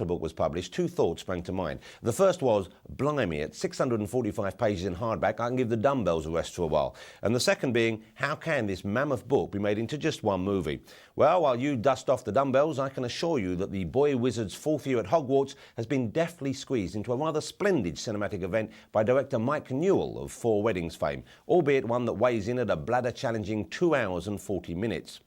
book was published, two thoughts sprang to mind. The first was, blimey, at 645 pages in hardback, I can give the dumbbells a rest for a while. And the second being, how can this mammoth book be made into just one movie? Well, while you dust off the dumbbells, I can assure you that the boy wizard's fourth year at Hogwarts has been deftly squeezed into a rather splendid cinematic event by director Mike Newell of Four Weddings fame, albeit one that weighs in at a bladder-challenging 2 hours and 40 minutes.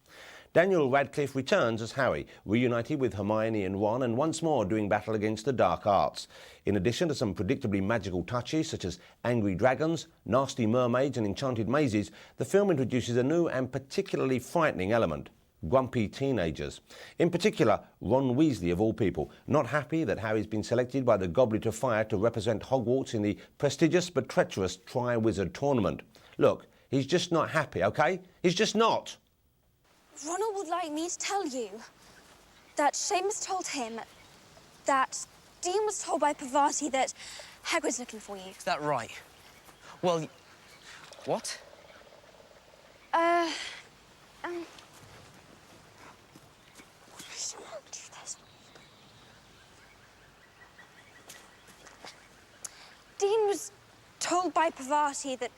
Daniel Radcliffe returns as Harry, reunited with Hermione and Ron and once more doing battle against the dark arts. In addition to some predictably magical touches such as angry dragons, nasty mermaids and enchanted mazes, the film introduces a new and particularly frightening element: grumpy teenagers. In particular, Ron Weasley of all people, not happy that Harry's been selected by the Goblet of Fire to represent Hogwarts in the prestigious but treacherous Tri-Wizard Tournament. Look, he's just not happy, okay? He's just not. Ronald would like me to tell you that Seamus told him that Dean was told by Parvati that Hagrid's looking for you. Is that right? Well, what? Please don't do this. Dean was told by Parvati that...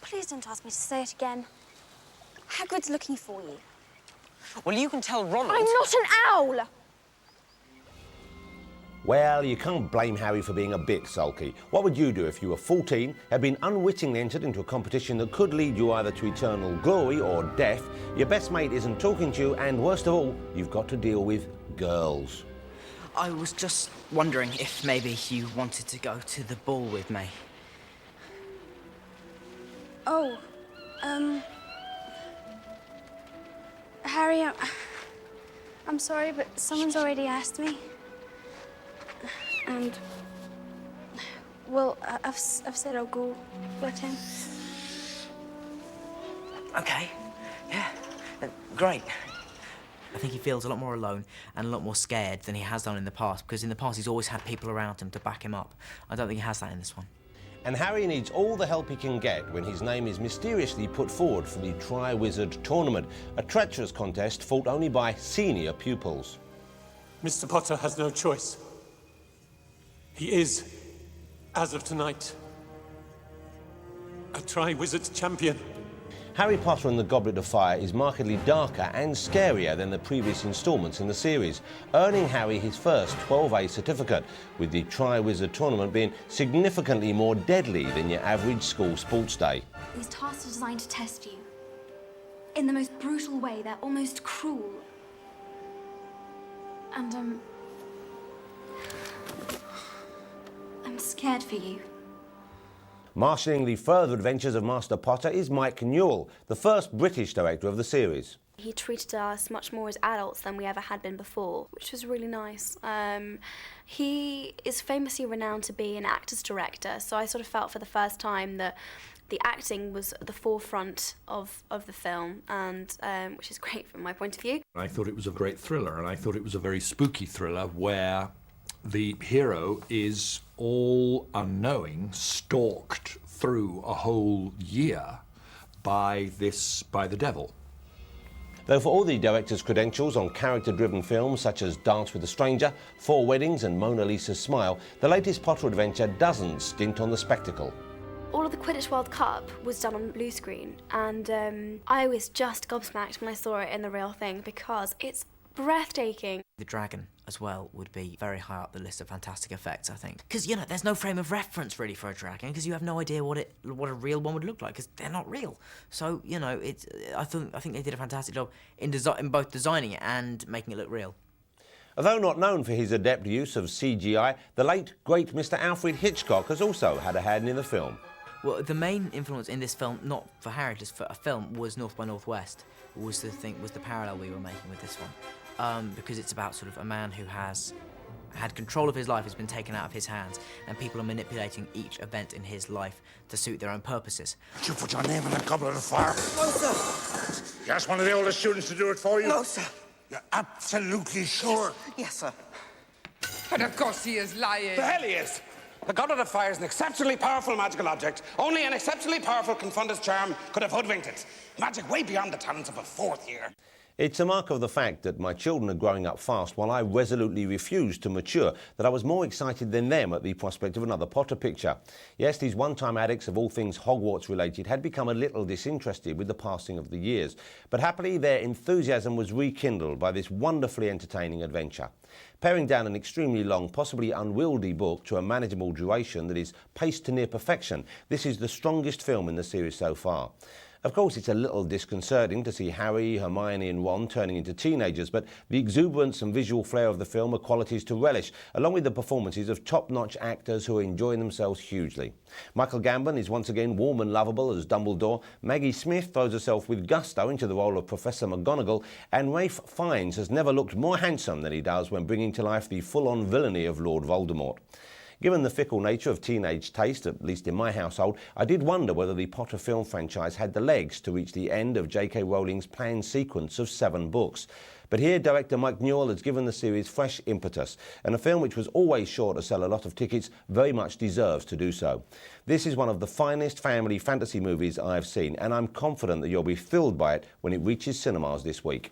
Please don't ask me to say it again. Hagrid's looking for you. Well, you can tell Ronald... I'm not an owl! Well, you can't blame Harry for being a bit sulky. What would you do if you were 14, had been unwittingly entered into a competition that could lead you either to eternal glory or death, your best mate isn't talking to you, and worst of all, you've got to deal with girls? I was just wondering if maybe you wanted to go to the ball with me. Oh, Harry, I'm sorry, but someone's already asked me. And, well, I've said I'll go with him. Okay, yeah, great. I think he feels a lot more alone and a lot more scared than he has done in the past, because in the past he's always had people around him to back him up. I don't think he has that in this one. And Harry needs all the help he can get when his name is mysteriously put forward for the Tri-Wizard Tournament, a treacherous contest fought only by senior pupils. Mr. Potter has no choice. He is, as of tonight, a Tri-Wizard champion. Harry Potter and the Goblet of Fire is markedly darker and scarier than the previous instalments in the series, earning Harry his first 12A certificate, with the Tri-Wizard Tournament being significantly more deadly than your average school sports day. These tasks are designed to test you. In the most brutal way, they're almost cruel. And, I'm scared for you. Marshalling the further adventures of Master Potter is Mike Newell, the first British director of the series. He treated us much more as adults than we ever had been before, which was really nice. He is famously renowned to be an actor's director, so I sort of felt for the first time that the acting was at the forefront of the film, and which is great from my point of view. I thought it was a great thriller, and I thought it was a very spooky thriller where the hero is all unknowing, stalked through a whole year by the devil. Though for all the director's credentials on character-driven films such as Dance with a Stranger, Four Weddings and Mona Lisa's Smile, the latest Potter adventure doesn't stint on the spectacle. All of the Quidditch World Cup was done on blue screen, and I was just gobsmacked when I saw it in the real thing because it's breathtaking. The dragon as well would be very high up the list of fantastic effects, I think. Because, you know, there's no frame of reference really for a dragon, because you have no idea what a real one would look like, because they're not real. So, you know, I think they did a fantastic job in both designing it and making it look real. Although not known for his adept use of CGI, the late, great Mr. Alfred Hitchcock has also had a hand in the film. Well, the main influence in this film, not for Harry, just for a film, was North by Northwest. Was the parallel we were making with this one, because it's about sort of a man who has had control of his life, has been taken out of his hands, and people are manipulating each event in his life to suit their own purposes. Did you put your name in a goblet of fire? No, sir. You asked one of the oldest students to do it for you? No, sir. You're absolutely sure? Yes, sir. But of course he is lying. The hell he is! The Goblet of Fire is an exceptionally powerful magical object. Only an exceptionally powerful confront its charm could have hoodwinked it. Magic way beyond the talents of a fourth year. It's a mark of the fact that my children are growing up fast while I resolutely refuse to mature that I was more excited than them at the prospect of another Potter picture. Yes, these one-time addicts of all things Hogwarts related had become a little disinterested with the passing of the years, but happily their enthusiasm was rekindled by this wonderfully entertaining adventure. Paring down an extremely long, possibly unwieldy book to a manageable duration that is paced to near perfection, this is the strongest film in the series so far. Of course, it's a little disconcerting to see Harry, Hermione and Ron turning into teenagers, but the exuberance and visual flair of the film are qualities to relish, along with the performances of top-notch actors who are enjoying themselves hugely. Michael Gambon is once again warm and lovable as Dumbledore, Maggie Smith throws herself with gusto into the role of Professor McGonagall, and Ralph Fiennes has never looked more handsome than he does when bringing to life the full-on villainy of Lord Voldemort. Given the fickle nature of teenage taste, at least in my household, I did wonder whether the Potter film franchise had the legs to reach the end of J.K. Rowling's planned sequence of 7 books. But here, director Mike Newell has given the series fresh impetus, and a film which was always sure to sell a lot of tickets very much deserves to do so. This is one of the finest family fantasy movies I've seen, and I'm confident that you'll be thrilled by it when it reaches cinemas this week.